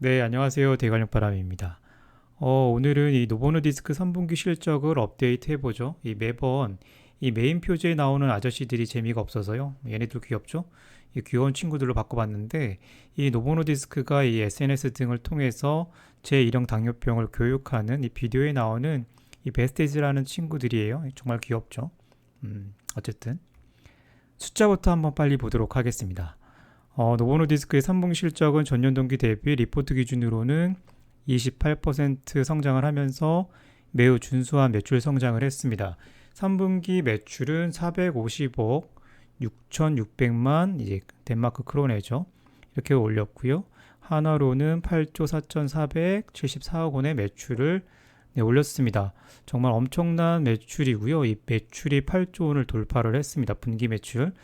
네, 안녕하세요. 대관령바람입니다. 오늘은 이 노보노디스크 3분기 실적을 업데이트 해보죠. 매번 이 메인 표지에 나오는 아저씨들이 재미가 없어서요. 얘네들 귀엽죠? 이 귀여운 친구들로 바꿔봤는데 이 노보노디스크가 이 SNS 등을 통해서 제1형 당뇨병을 교육하는 이 비디오에 나오는 이 베스테이즈라는 친구들이에요. 정말 귀엽죠? 어쨌든 숫자부터 한번 빨리 보도록 하겠습니다. 노보노디스크의 3분기 실적은 전년 동기 대비 리포트 기준으로는 28% 성장을 하면서 매우 준수한 매출 성장을 했습니다. 3분기 매출은 450억 6,600만 이제 덴마크 크로네죠. 이렇게 올렸고요. 한화로는 8조 4,474억 원의 매출을 올렸습니다. 정말 엄청난 매출이고요. 이 매출이 8조 원을 돌파를 했습니다. 분기 매출.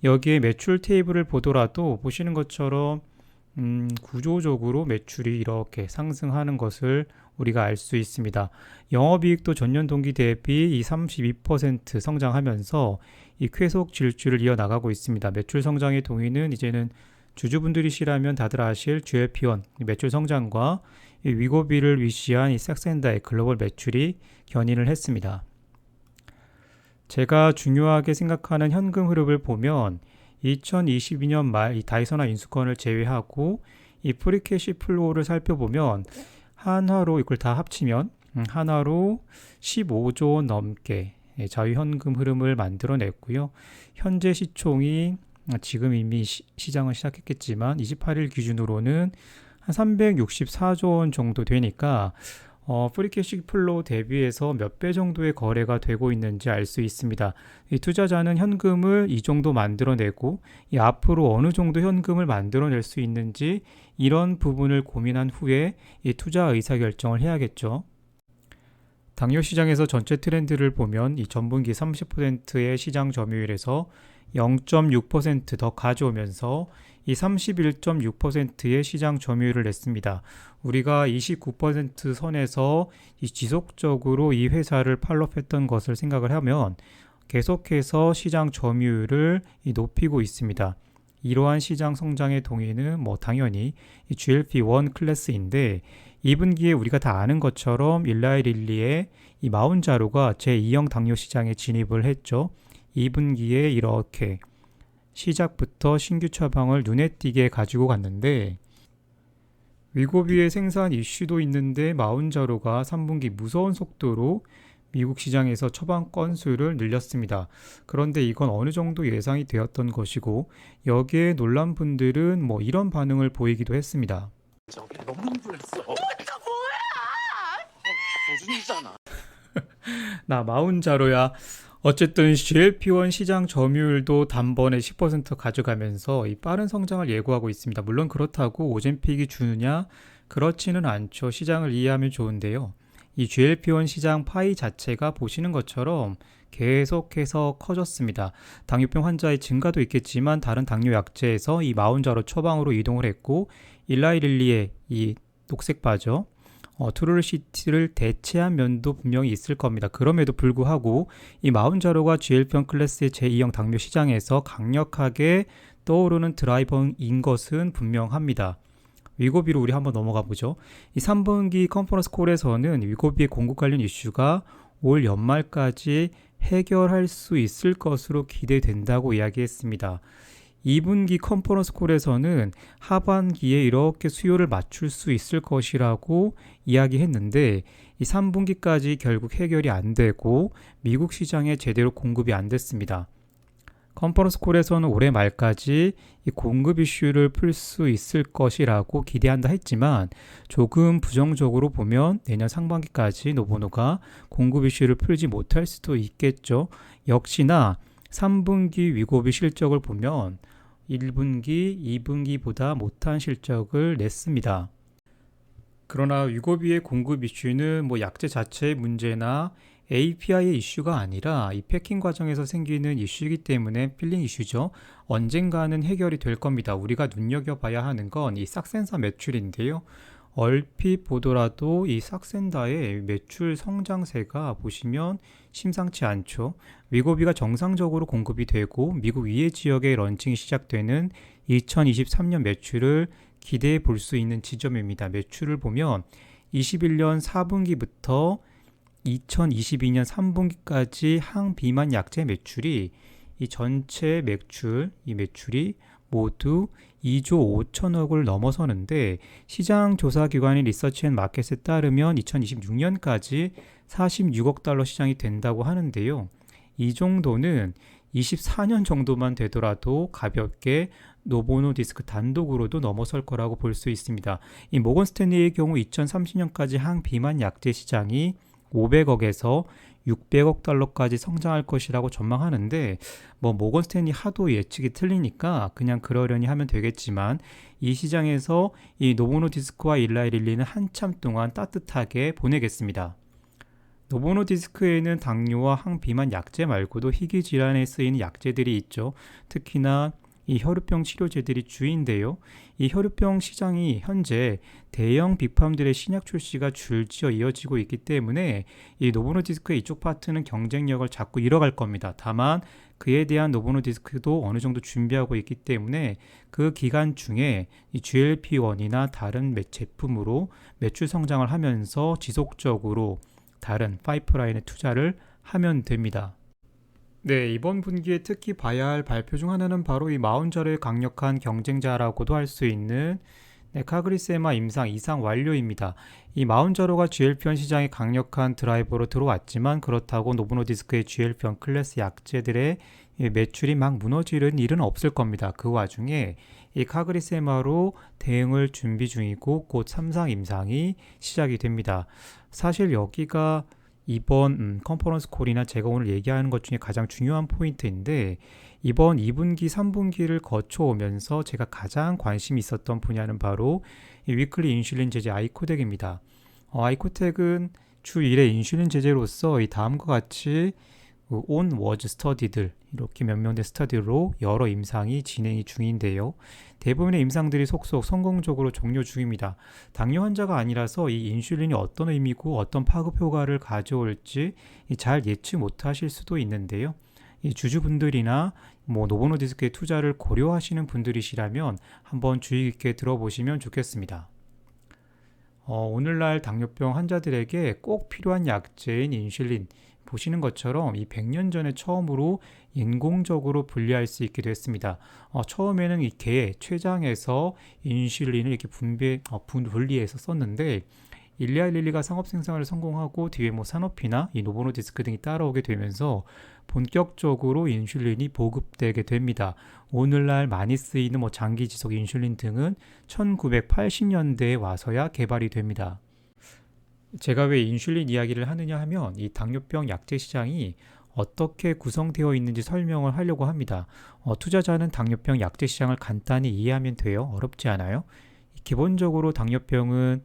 여기에 매출 테이블을 보더라도 보시는 것처럼 구조적으로 매출이 이렇게 상승하는 것을 우리가 알 수 있습니다. 영업이익도 전년 동기 대비 32% 성장하면서 이 쾌속 질주를 이어나가고 있습니다. 매출 성장의 동의는 이제는 주주분들이시라면 다들 아실 GLP-1 매출 성장과 이 위고비를 위시한 이 삭센다의 글로벌 매출이 견인을 했습니다. 제가 중요하게 생각하는 현금 흐름을 보면 2022년 말 이 다이소나 인수권을 제외하고 이 프리캐시 플로우를 살펴보면 한화로 이걸 다 합치면 한화로 15조 원 넘게 자유현금 흐름을 만들어냈고요. 현재 시총이 지금 이미 시장을 시작했겠지만 28일 기준으로는 한 364조 원 정도 되니까 프리캐시 플로우 대비해서 몇 배 정도의 거래가 되고 있는지 알 수 있습니다. 이 투자자는 현금을 이 정도 만들어내고 이 앞으로 어느 정도 현금을 만들어낼 수 있는지 이런 부분을 고민한 후에 이 투자 의사결정을 해야겠죠. 당뇨 시장에서 전체 트렌드를 보면 이 전분기 30%의 시장 점유율에서 0.6% 더 가져오면서 이 31.6%의 시장 점유율을 냈습니다. 우리가 29% 선에서 지속적으로 이 회사를 팔로우했던 것을 생각을 하면 계속해서 시장 점유율을 높이고 있습니다. 이러한 시장 성장의 동의는 당연히 GLP-1 클래스인데 2분기에 우리가 다 아는 것처럼 일라이 릴리의 이 마운자로가 제2형 당뇨 시장에 진입을 했죠. 2분기에 이렇게 시작부터 신규 처방을 눈에 띄게 가지고 갔는데 위고비의 생산 이슈도 있는데 마운자로가 3분기 무서운 속도로 미국 시장에서 처방 건수를 늘렸습니다. 그런데 이건 어느 정도 예상이 되었던 것이고 여기에 놀란 분들은 이런 반응을 보이기도 했습니다. 저게 너무 흥분했어. 이거 뭐야? 나 마운자로야. 어쨌든 GLP-1 시장 점유율도 단번에 10% 가져가면서 이 빠른 성장을 예고하고 있습니다. 물론 그렇다고 오젬픽이 주느냐? 그렇지는 않죠. 시장을 이해하면 좋은데요. 이 GLP-1 시장 파이 자체가 보시는 것처럼 계속해서 커졌습니다. 당뇨병 환자의 증가도 있겠지만 다른 당뇨 약제에서 이 마운자로 처방으로 이동을 했고 일라이릴리의 이 녹색바죠. 트루시티를 대체한 면도 분명히 있을 겁니다. 그럼에도 불구하고 이 마운자로가 GLP-1 클래스의 제2형 당뇨 시장에서 강력하게 떠오르는 드라이버인 것은 분명합니다. 위고비로 우리 한번 넘어가 보죠. 이 3분기 컨퍼런스 콜에서는 위고비의 공급 관련 이슈가 올 연말까지 해결할 수 있을 것으로 기대된다고 이야기했습니다. 2분기 컨퍼런스 콜에서는 하반기에 이렇게 수요를 맞출 수 있을 것이라고 이야기했는데 이 3분기까지 결국 해결이 안 되고 미국 시장에 제대로 공급이 안 됐습니다. 컨퍼런스 콜에서는 올해 말까지 이 공급 이슈를 풀 수 있을 것이라고 기대한다 했지만 조금 부정적으로 보면 내년 상반기까지 노보노가 공급 이슈를 풀지 못할 수도 있겠죠. 역시나 3분기 위고비 실적을 보면 1분기, 2분기보다 못한 실적을 냈습니다. 그러나 위고비의 공급 이슈는 약제 자체의 문제나 API의 이슈가 아니라 이 패킹 과정에서 생기는 이슈이기 때문에 필링 이슈죠. 언젠가는 해결이 될 겁니다. 우리가 눈여겨봐야 하는 건 이 삭센사 매출인데요. 얼핏 보더라도 이 삭센다의 매출 성장세가 보시면 심상치 않죠. 위고비가 정상적으로 공급이 되고 미국 위의 지역의 런칭이 시작되는 2023년 매출을 기대해 볼 수 있는 지점입니다. 매출을 보면 21년 4분기부터 2022년 3분기까지 항비만 약제 매출이 이 전체 매출, 이 매출이 모두 2조 5천억을 넘어서는데 시장 조사 기관인 리서치앤마켓에 따르면 2026년까지 46억 달러 시장이 된다고 하는데요. 이 정도는 24년 정도만 되더라도 가볍게 노보노디스크 단독으로도 넘어설 거라고 볼 수 있습니다. 이 모건 스탠리의 경우 2030년까지 항비만 약제 시장이 500억에서 600억 달러까지 성장할 것이라고 전망하는데 모건 스탠리 하도 예측이 틀리니까 그냥 그러려니 하면 되겠지만 이 시장에서 이 노보노디스크와 일라이 릴리는 한참 동안 따뜻하게 보내겠습니다. 노보노디스크에는 당뇨와 항비만 약제 말고도 희귀 질환에 쓰이는 약제들이 있죠. 특히나 이 혈우병 치료제들이 주인데요. 이 혈우병 시장이 현재 대형 빅팜들의 신약 출시가 줄지어 이어지고 있기 때문에 이 노보노디스크의 이쪽 파트는 경쟁력을 자꾸 잃어갈 겁니다. 다만 그에 대한 노보노디스크도 어느 정도 준비하고 있기 때문에 그 기간 중에 이 GLP-1이나 다른 제품으로 매출 성장을 하면서 지속적으로 다른 파이프라인에 투자를 하면 됩니다. 네, 이번 분기에 특히 봐야 할 발표 중 하나는 바로 이 마운저의 강력한 경쟁자라고도 할 수 있는 카그리세마 임상 이상 완료입니다. 이 마운저로가 GLP-1 시장에 강력한 드라이버로 들어왔지만 그렇다고 노보노디스크의 GLP-1 클래스 약제들의 매출이 막 무너지는 일은 없을 겁니다. 그 와중에 이 카그리세마로 대응을 준비 중이고 곧 3상 임상이 시작이 됩니다. 사실 여기가 이번 컨퍼런스 콜이나 제가 오늘 얘기하는 것 중에 가장 중요한 포인트인데 이번 2분기, 3분기를 거쳐오면서 제가 가장 관심이 있었던 분야는 바로 이 위클리 인슐린 제제 아이코덱입니다. 아이코덱은 주 1회 인슐린 제제로서 이 다음과 같이 on was study들 이렇게 몇 명의 스터디로 여러 임상이 진행이 중인데요. 대부분의 임상들이 속속 성공적으로 종료 중입니다. 당뇨 환자가 아니라서 이 인슐린이 어떤 의미고 어떤 파급 효과를 가져올지 잘 예측 못하실 수도 있는데요. 이 주주분들이나 노보노디스크의 투자를 고려하시는 분들이시라면 한번 주의 깊게 들어보시면 좋겠습니다. 오늘날 당뇨병 환자들에게 꼭 필요한 약제인 인슐린 보시는 것처럼 이 100년 전에 처음으로 인공적으로 분리할 수 있게 됐습니다. 처음에는 이 개 췌장에서 인슐린을 이렇게 분리해서 썼는데 일리아 릴리가 상업 생산을 성공하고 뒤에 산오피나 이 노보노디스크 등이 따라오게 되면서 본격적으로 인슐린이 보급되게 됩니다. 오늘날 많이 쓰이는 장기 지속 인슐린 등은 1980년대에 와서야 개발이 됩니다. 제가 왜 인슐린 이야기를 하느냐 하면 이 당뇨병 약제 시장이 어떻게 구성되어 있는지 설명을 하려고 합니다. 투자자는 당뇨병 약제 시장을 간단히 이해하면 돼요. 어렵지 않아요. 기본적으로 당뇨병은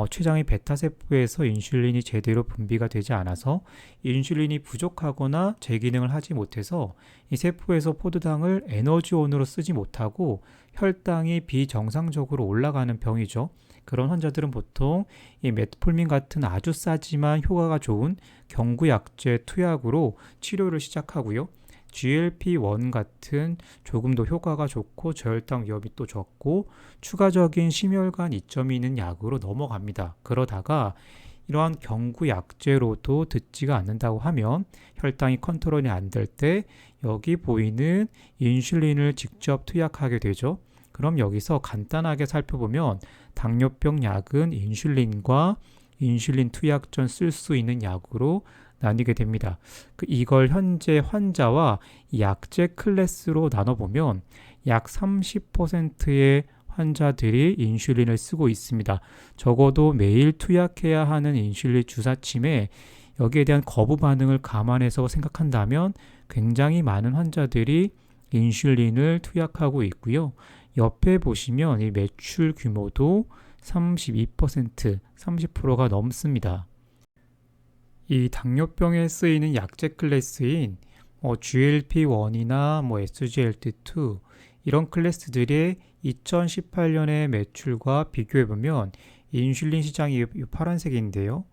췌장의 베타세포에서 인슐린이 제대로 분비가 되지 않아서 인슐린이 부족하거나 제기능을 하지 못해서 이 세포에서 포도당을 에너지원으로 쓰지 못하고 혈당이 비정상적으로 올라가는 병이죠. 그런 환자들은 보통 이 메트폴민 같은 아주 싸지만 효과가 좋은 경구약제 투약으로 치료를 시작하고요. GLP-1 같은 조금 더 효과가 좋고 저혈당 위험이 또 적고 추가적인 심혈관 이점이 있는 약으로 넘어갑니다. 그러다가 이러한 경구약제로도 듣지가 않는다고 하면 혈당이 컨트롤이 안 될 때 여기 보이는 인슐린을 직접 투약하게 되죠. 그럼 여기서 간단하게 살펴보면 당뇨병 약은 인슐린과 인슐린 투약 전 쓸 수 있는 약으로 나뉘게 됩니다. 이걸 현재 환자와 약제 클래스로 나눠보면 약 30%의 환자들이 인슐린을 쓰고 있습니다. 적어도 매일 투약해야 하는 인슐린 주사침에 여기에 대한 거부 반응을 감안해서 생각한다면 굉장히 많은 환자들이 인슐린을 투약하고 있고요. 옆에 보시면 이 매출 규모도 32%, 30%가 넘습니다. 이 당뇨병에 쓰이는 약제 클래스인 GLP-1이나 SGLT2 이런 클래스들의 2018년의 매출과 비교해보면 인슐린 시장이 파란색인데요.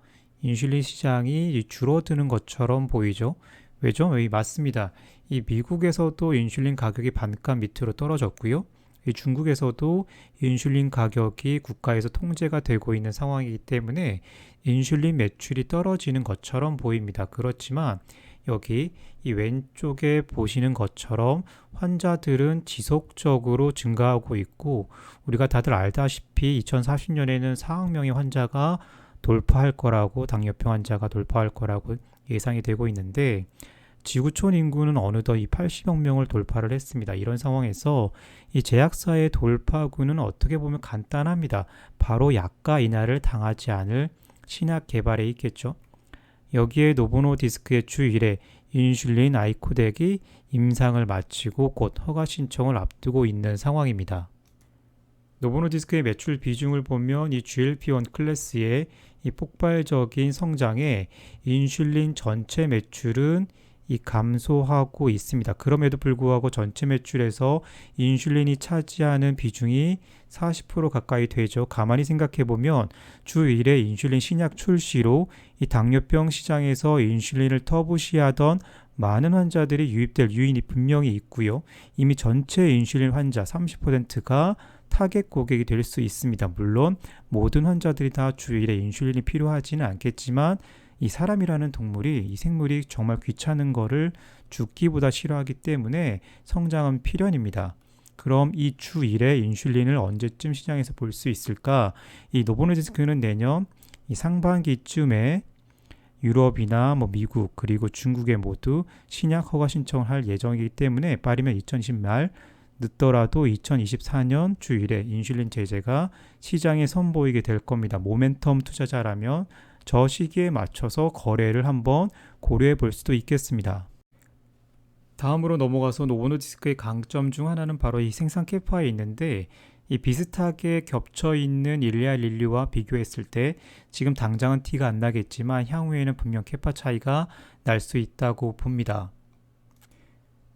인슐린 시장이 줄어드는 것처럼 보이죠. 왜죠? 맞습니다. 이 미국에서도 인슐린 가격이 반값 밑으로 떨어졌고요. 이 중국에서도 인슐린 가격이 국가에서 통제가 되고 있는 상황이기 때문에 인슐린 매출이 떨어지는 것처럼 보입니다. 그렇지만 여기 이 왼쪽에 보시는 것처럼 환자들은 지속적으로 증가하고 있고, 우리가 다들 알다시피 2040년에는 4억 명의 환자가 돌파할 거라고, 당뇨병 환자가 돌파할 거라고 예상이 되고 있는데, 지구촌 인구는 어느덧 이 80억 명을 돌파를 했습니다. 이런 상황에서 이 제약사의 돌파구는 어떻게 보면 간단합니다. 바로 약가 인하를 당하지 않을 신약 개발에 있겠죠. 여기에 노보노디스크의 주 1회 인슐린 아이코덱이 임상을 마치고 곧 허가 신청을 앞두고 있는 상황입니다. 노보노디스크의 매출 비중을 보면 이 GLP-1 클래스의 이 폭발적인 성장에 인슐린 전체 매출은 이 감소하고 있습니다. 그럼에도 불구하고 전체 매출에서 인슐린이 차지하는 비중이 40% 가까이 되죠. 가만히 생각해 보면 주 1회 인슐린 신약 출시로 이 당뇨병 시장에서 인슐린을 터부시하던 많은 환자들이 유입될 요인이 분명히 있고요. 이미 전체 인슐린 환자 30%가 타겟 고객이 될 수 있습니다. 물론 모든 환자들이 다 주 1회 인슐린이 필요하지는 않겠지만, 이 사람이라는 동물이, 이 생물이 정말 귀찮은 거를 죽기보다 싫어하기 때문에 성장은 필연입니다. 그럼 이 주 1회 인슐린을 언제쯤 시장에서 볼 수 있을까? 이 노보노디스크는 내년 이 상반기쯤에 유럽이나 미국 그리고 중국에 모두 신약 허가 신청을 할 예정이기 때문에 빠르면 2020 말, 늦더라도 2024년 주 1회 인슐린 제재가 시장에 선보이게 될 겁니다. 모멘텀 투자자라면 저 시기에 맞춰서 거래를 한번 고려해 볼 수도 있겠습니다. 다음으로 넘어가서 노보노디스크의 강점 중 하나는 바로 이 생산 캐파에 있는데, 이 비슷하게 겹쳐 있는 일리아 릴리와 비교했을 때 지금 당장은 티가 안 나겠지만 향후에는 분명 캐파 차이가 날 수 있다고 봅니다.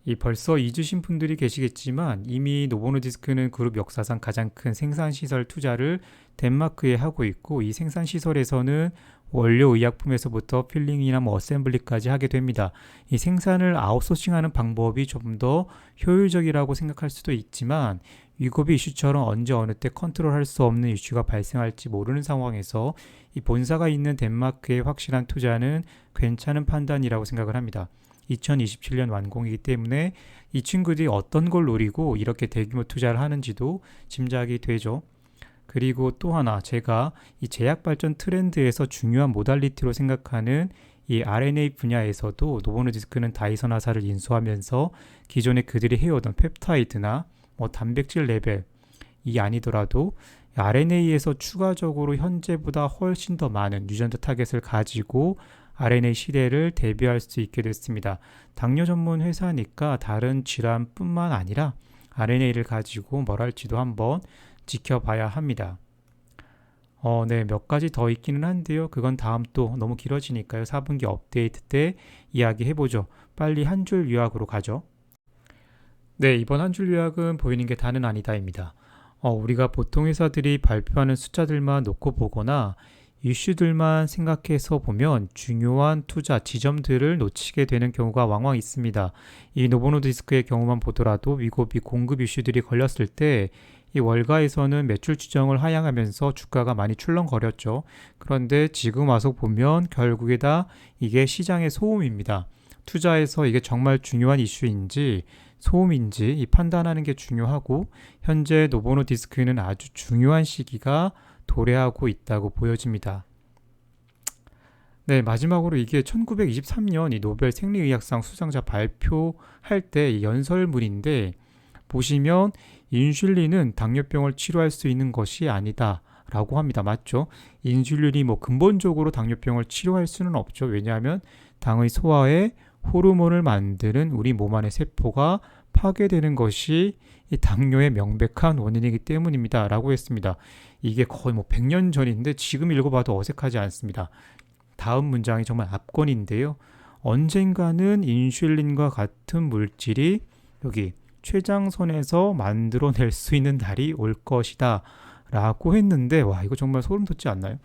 이 벌써 잊으신 분들이 계시겠지만 이미 노보노디스크는 그룹 역사상 가장 큰 생산시설 투자를 덴마크에 하고 있고, 이 생산시설에서는 원료 의약품에서부터 필링이나 어셈블리까지 하게 됩니다. 이 생산을 아웃소싱하는 방법이 좀 더 효율적이라고 생각할 수도 있지만, 위고비 이슈처럼 언제 어느 때 컨트롤할 수 없는 이슈가 발생할지 모르는 상황에서 이 본사가 있는 덴마크의 확실한 투자는 괜찮은 판단이라고 생각을 합니다. 2027년 완공이기 때문에 이 친구들이 어떤 걸 노리고 이렇게 대규모 투자를 하는지도 짐작이 되죠. 그리고 또 하나, 제가 이 제약 발전 트렌드에서 중요한 모달리티로 생각하는 이 RNA 분야에서도 노보노디스크는 다이선화사를 인수하면서 기존에 그들이 해오던 펩타이드나 단백질 레벨이 아니더라도 RNA에서 추가적으로 현재보다 훨씬 더 많은 유전자 타겟을 가지고 RNA 시대를 대비할 수 있게 됐습니다. 당뇨 전문 회사니까 다른 질환뿐만 아니라 RNA를 가지고 뭘 할지도 한번 지켜봐야 합니다. 네, 몇 가지 더 있기는 한데요. 그건 다음 또 너무 길어지니까요. 4분기 업데이트 때 이야기해보죠. 빨리 한 줄 요약으로 가죠. 네, 이번 한 줄 요약은 보이는 게 다는 아니다입니다. 우리가 보통 회사들이 발표하는 숫자들만 놓고 보거나 이슈들만 생각해서 보면 중요한 투자 지점들을 놓치게 되는 경우가 왕왕 있습니다. 이 노보노디스크의 경우만 보더라도 위고비 공급 이슈들이 걸렸을 때 이 월가에서는 매출 추정을 하향하면서 주가가 많이 출렁거렸죠. 그런데 지금 와서 보면 결국에 다 이게 시장의 소음입니다. 투자에서 이게 정말 중요한 이슈인지 소음인지 이 판단하는 게 중요하고, 현재 노보노디스크는 아주 중요한 시기가 도래하고 있다고 보여집니다. 네, 마지막으로 이게 1923년 이 노벨 생리의학상 수상자 발표할 때 연설문인데, 보시면 인슐린은 당뇨병을 치료할 수 있는 것이 아니다 라고 합니다. 맞죠? 인슐린이 근본적으로 당뇨병을 치료할 수는 없죠. 왜냐하면 당의 소화에 호르몬을 만드는 우리 몸 안의 세포가 파괴되는 것이 이 당뇨의 명백한 원인이기 때문입니다 라고 했습니다. 이게 거의 100년 전인데 지금 읽어봐도 어색하지 않습니다. 다음 문장이 정말 압권인데요. 언젠가는 인슐린과 같은 물질이 여기 췌장선에서 만들어낼 수 있는 날이 올 것이다 라고 했는데, 와, 이거 정말 소름 돋지 않나요?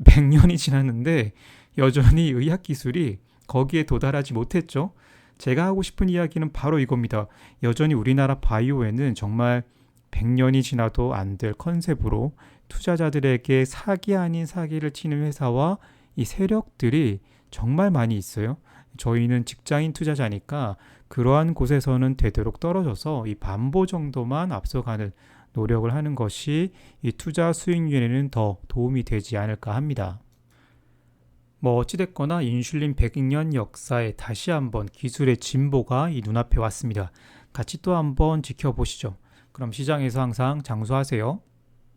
100년이 지났는데 여전히 의학기술이 거기에 도달하지 못했죠. 제가 하고 싶은 이야기는 바로 이겁니다. 여전히 우리나라 바이오에는 정말 100년이 지나도 안 될 컨셉으로 투자자들에게 사기 아닌 사기를 치는 회사와 이 세력들이 정말 많이 있어요. 저희는 직장인 투자자니까 그러한 곳에서는 되도록 떨어져서 이 반보 정도만 앞서가는 노력을 하는 것이 이 투자 수익률에는 더 도움이 되지 않을까 합니다. 뭐 어찌됐거나 인슐린 100년 역사에 다시 한번 기술의 진보가 이 눈앞에 왔습니다. 같이 또 한번 지켜보시죠. 그럼 시장에서 항상 장수하세요.